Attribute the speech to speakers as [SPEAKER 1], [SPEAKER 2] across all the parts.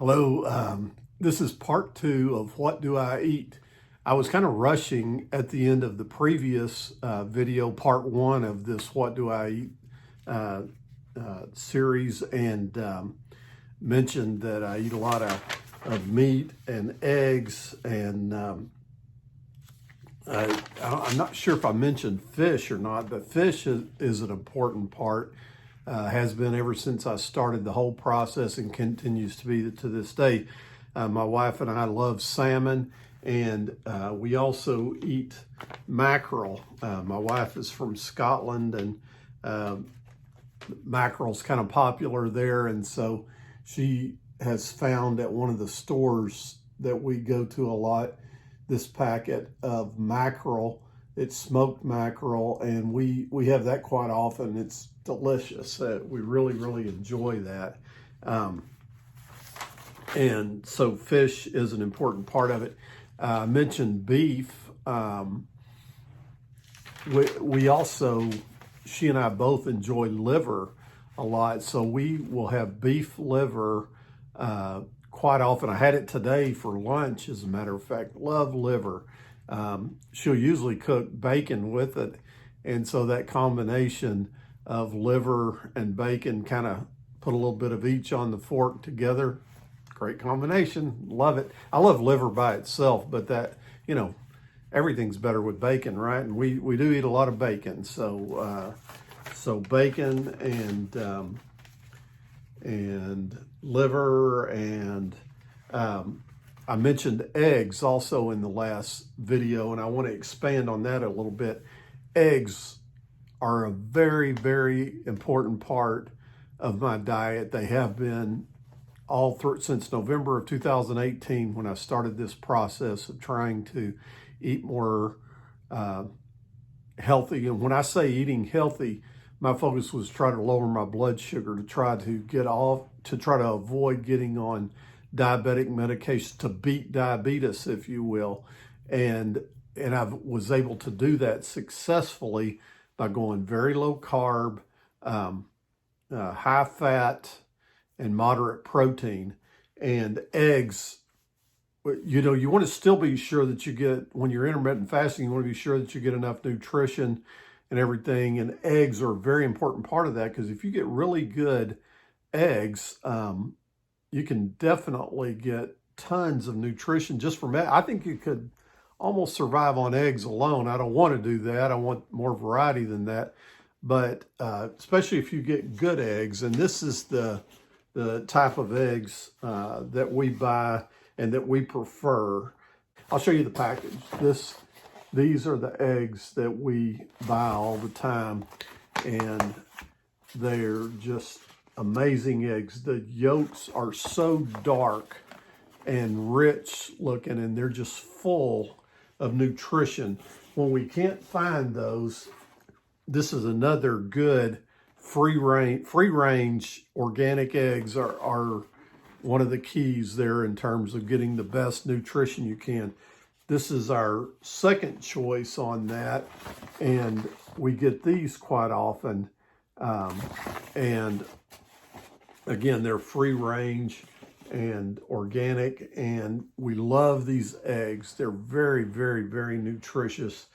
[SPEAKER 1] Hello, this is part two of What Do I Eat? I was kind of rushing at the end of the previous video, part one of this What Do I Eat series, and mentioned that I eat a lot of meat and eggs, and I'm not sure if I mentioned fish or not, but fish is an important part. Has been ever since I started the whole process and continues to be to this day. My wife and I love salmon, and we also eat mackerel. My wife is from Scotland, and mackerel's kind of popular there, and so she has found at one of the stores that we go to a lot this packet of mackerel. It's smoked mackerel, and we have that quite often. It's delicious. We really enjoy that. And so fish is an important part of it. I mentioned beef. We also, she and I both enjoy liver a lot. So we will have beef liver quite often. I had it today for lunch, as a matter of fact. Love liver. She'll usually cook bacon with it. And so that combination of liver and bacon, kind of put a little bit of each on the fork together. Great combination. Love it. I love liver by itself, but that, everything's better with bacon, right? And we do eat a lot of bacon. So, bacon and liver, and I mentioned eggs also in the last video, and I want to expand on that a little bit. Eggs are a very important part of my diet. They have been all through since November of 2018, when I started this process of trying to eat more healthy. And when I say eating healthy, my focus was try to lower my blood sugar, to try to avoid getting on diabetic medication, to beat diabetes, if you will. And I was able to do that successfully by going very low carb, high fat, and moderate protein. And eggs, you want to still be sure that you get, when you're intermittent fasting, you want to be sure that you get enough nutrition and everything. And eggs are a very important part of that, because if you get really good eggs, you can definitely get tons of nutrition just from eggs. I think you could almost survive on eggs alone. I don't want to do that. I want more variety than that. But especially if you get good eggs, and this is the type of eggs that we buy and that we prefer. I'll show you the package. These are the eggs that we buy all the time, and they're just amazing eggs. The yolks are so dark and rich looking, and they're just full of nutrition. When we can't find those, this is another good free range organic eggs are one of the keys there in terms of getting the best nutrition you can. This is our second choice on that, and we get these quite often. And again, they're free range and organic, and we love these eggs. They're very nutritious,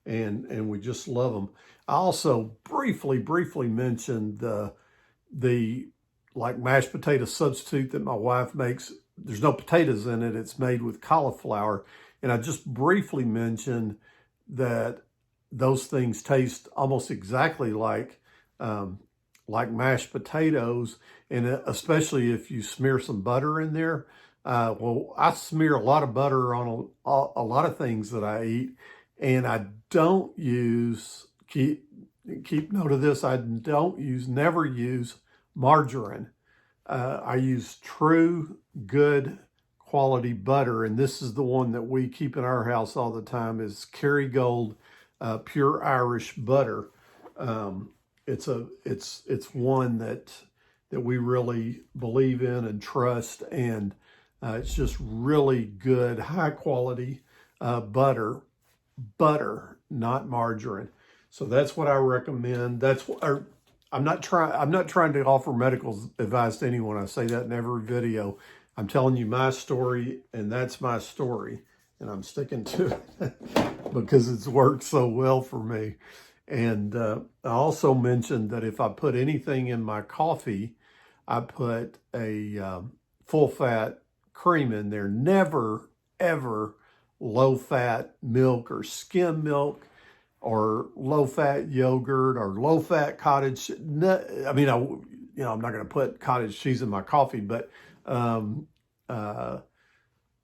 [SPEAKER 1] and we just love them. I also briefly mentioned the like mashed potato substitute that my wife makes. There's no potatoes in it. It's made with cauliflower. And I just briefly mentioned that those things taste almost exactly like mashed potatoes, and especially if you smear some butter in there. Well, I smear a lot of butter on a lot of things that I eat, and I don't use, keep note of this, never use margarine. I use true good quality butter, and this is the one that we keep in our house all the time, is Kerrygold pure Irish butter. It's one that we really believe in and trust, and it's just really good, high quality butter, not margarine. So that's what I recommend. I'm not trying to offer medical advice to anyone. I say that in every video. I'm telling you my story, and that's my story, and I'm sticking to it because it's worked so well for me. And I also mentioned that if I put anything in my coffee, I put a full-fat cream in there. Never, ever low-fat milk or skim milk or low-fat yogurt or low-fat cottage. I mean, I'm not going to put cottage cheese in my coffee, but um, uh,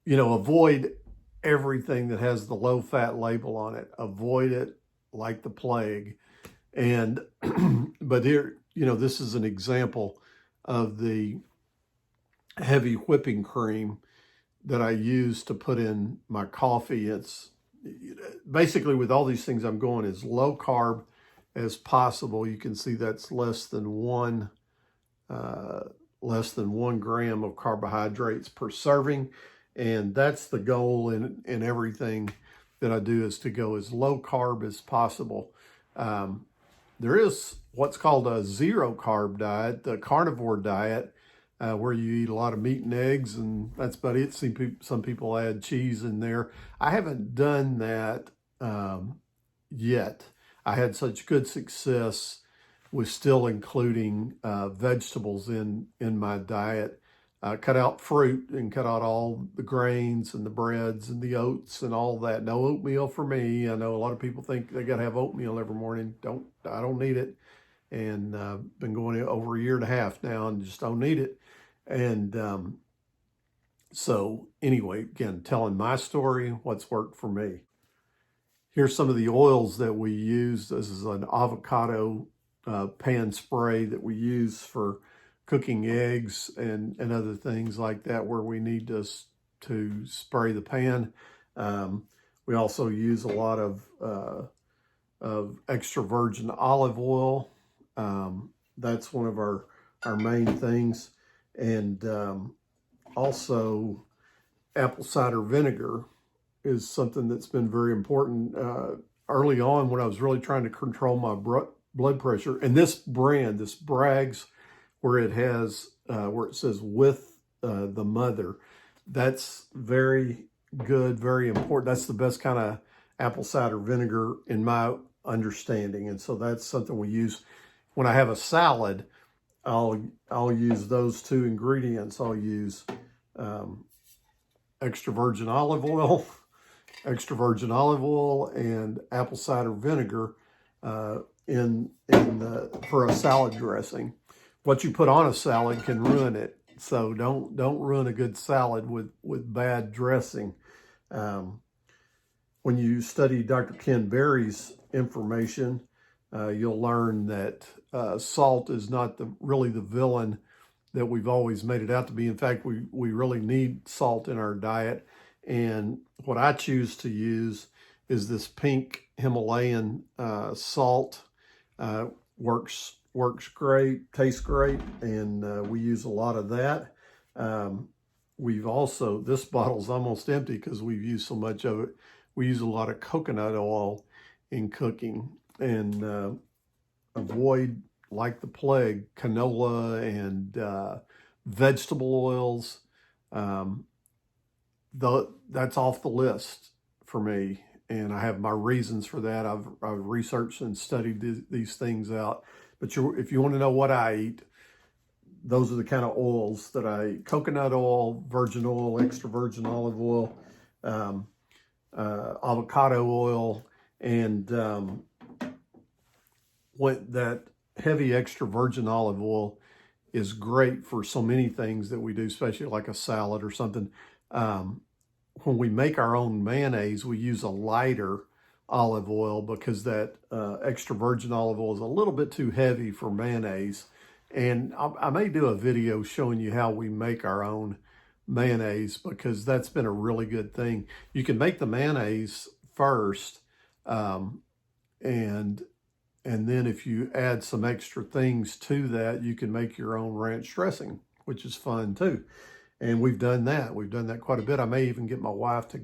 [SPEAKER 1] avoid everything that has the low-fat label on it. Avoid it like the plague. And but here, this is an example of the heavy whipping cream that I use to put in my coffee. It's basically, with all these things, I'm going as low carb as possible. You can see that's less than 1 gram of carbohydrates per serving. And that's the goal in everything that I do, is to go as low carb as possible. There is what's called a zero carb diet, the carnivore diet, where you eat a lot of meat and eggs, and that's about it. Some people add cheese in there. I haven't done that yet. I had such good success with still including vegetables in my diet. Cut out fruit and cut out all the grains and the breads and the oats and all that. No oatmeal for me. I know a lot of people think they got to have oatmeal every morning. I don't need it. And been going over a year and a half now and just don't need it. And so anyway, again, telling my story, what's worked for me. Here's some of the oils that we use. This is an avocado pan spray that we use for cooking eggs and other things like that, where we need to spray the pan. We also use a lot of extra virgin olive oil. That's one of our main things. And also apple cider vinegar is something that's been very important early on when I was really trying to control my blood pressure. And this brand, this Bragg's, where it has, where it says with the mother, that's very good, very important. That's the best kind of apple cider vinegar in my understanding. And so that's something we use when I have a salad. I'll use those two ingredients. I'll use extra virgin olive oil and apple cider vinegar for a salad dressing. What you put on a salad can ruin it, so don't ruin a good salad with bad dressing. When you study Dr. Ken Berry's information, you'll learn that salt is not really the villain that we've always made it out to be. In fact, we really need salt in our diet. And what I choose to use is this pink Himalayan salt. Works great, tastes great, and we use a lot of that. We've also, this bottle's almost empty because we've used so much of it. We use a lot of coconut oil in cooking, and avoid, like the plague, canola and vegetable oils. That's off the list for me, and I have my reasons for that. I've researched and studied these things out. But if you want to know what I eat, those are the kind of oils that I eat: coconut oil, virgin oil, extra virgin olive oil, avocado oil, and that heavy extra virgin olive oil is great for so many things that we do, especially like a salad or something. When we make our own mayonnaise, we use a lighter olive oil because that extra virgin olive oil is a little bit too heavy for mayonnaise. And I may do a video showing you how we make our own mayonnaise, because that's been a really good thing. You can make the mayonnaise first, and then if you add some extra things to that, you can make your own ranch dressing, which is fun too. And we've done that. We've done that quite a bit. I may even get my wife to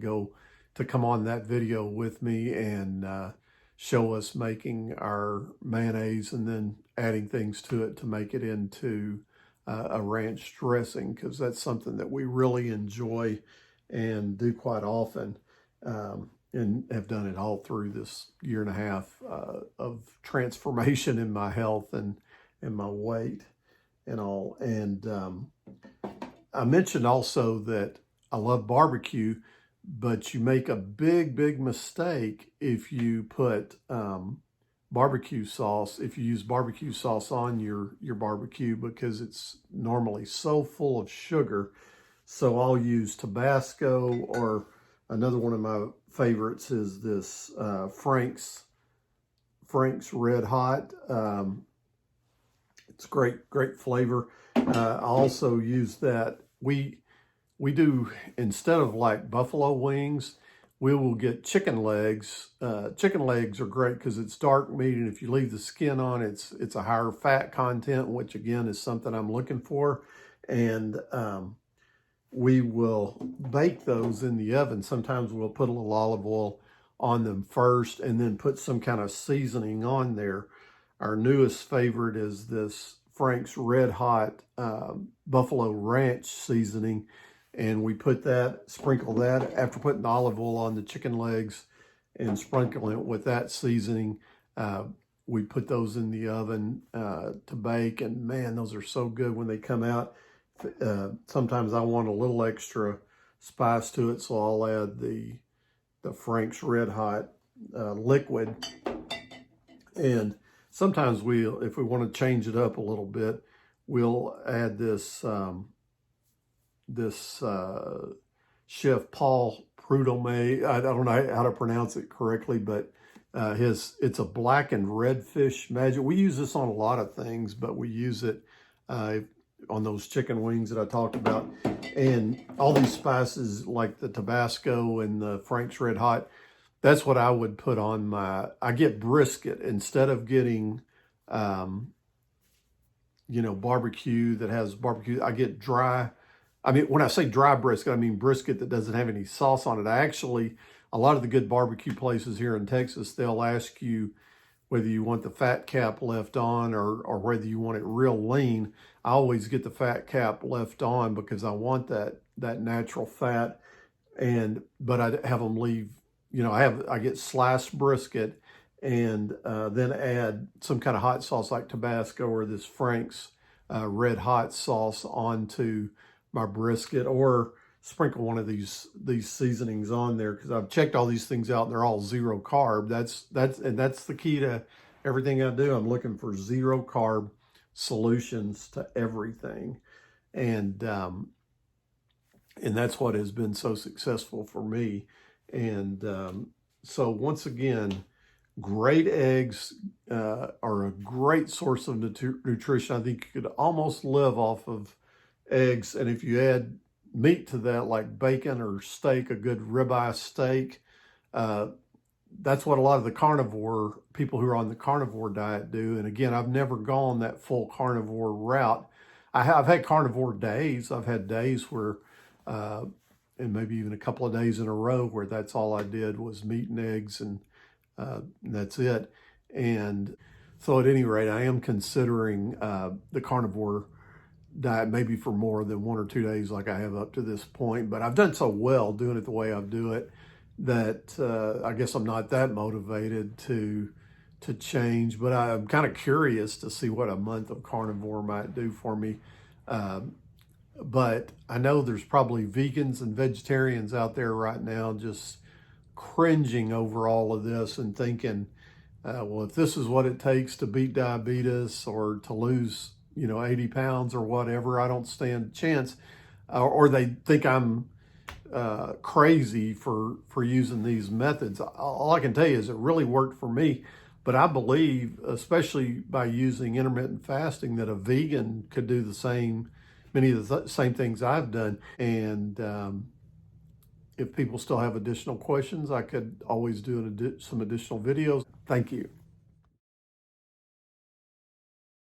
[SPEAKER 1] come on that video with me and show us making our mayonnaise and then adding things to it to make it into a ranch dressing, because that's something that we really enjoy and do quite often, and have done it all through this year and a half of transformation in my health and my weight and all. And I mentioned also that I love barbecue, but you make a big mistake if you put barbecue sauce, if you use barbecue sauce on your barbecue, because it's normally so full of sugar. So I'll use Tabasco, or another one of my favorites is this Frank's Red Hot. It's great flavor. I also use that. We do, instead of like buffalo wings, we will get chicken legs. Chicken legs are great because it's dark meat, and if you leave the skin on, it's a higher fat content, which again is something I'm looking for. And we will bake those in the oven. Sometimes we'll put a little olive oil on them first and then put some kind of seasoning on there. Our newest favorite is this Frank's Red Hot Buffalo Ranch seasoning. And we sprinkle that after putting the olive oil on the chicken legs and sprinkling it with that seasoning. We put those in the oven to bake, and man, those are so good when they come out. Sometimes I want a little extra spice to it, so I'll add the Frank's Red Hot liquid. And sometimes if we want to change it up a little bit, we'll add this Chef Paul Prudhomme. I don't know how to pronounce it correctly, but it's a black and redfish magic. We use this on a lot of things, but we use it on those chicken wings that I talked about. And all these spices like the Tabasco and the Frank's Red Hot, that's what I would put on I get brisket instead of getting, barbecue that has barbecue. I get dry. I mean, when I say dry brisket, I mean brisket that doesn't have any sauce on it. A lot of the good barbecue places here in Texas, they'll ask you whether you want the fat cap left on or whether you want it real lean. I always get the fat cap left on because I want that natural fat. But I have them leave, I get sliced brisket and then add some kind of hot sauce like Tabasco or this Frank's Red Hot sauce onto my brisket, or sprinkle one of these seasonings on there, because I've checked all these things out and they're all zero carb. That's the key to everything I do. I'm looking for zero carb solutions to everything, and that's what has been so successful for me. And so once again, great eggs are a great source of nutrition. I think you could almost live off of eggs, and if you add meat to that, like bacon or steak, a good ribeye steak, that's what a lot of the people who are on the carnivore diet do. And again, I've never gone that full carnivore route. I've had carnivore days. I've had days where, and maybe even a couple of days in a row, where that's all I did was meat and eggs, and that's it. And so at any rate, I am considering the carnivore diet, maybe for more than 1 or 2 days like I have up to this point. But I've done so well doing it the way I do it that I guess I'm not that motivated to change. But I'm kind of curious to see what a month of carnivore might do for me. But I know there's probably vegans and vegetarians out there right now just cringing over all of this and thinking, well, if this is what it takes to beat diabetes or to lose 80 pounds or whatever, I don't stand a chance. Or they think I'm crazy for using these methods. All I can tell you is it really worked for me. But I believe, especially by using intermittent fasting, that a vegan could do many of the same things I've done. And if people still have additional questions, I could always do some additional videos. Thank you.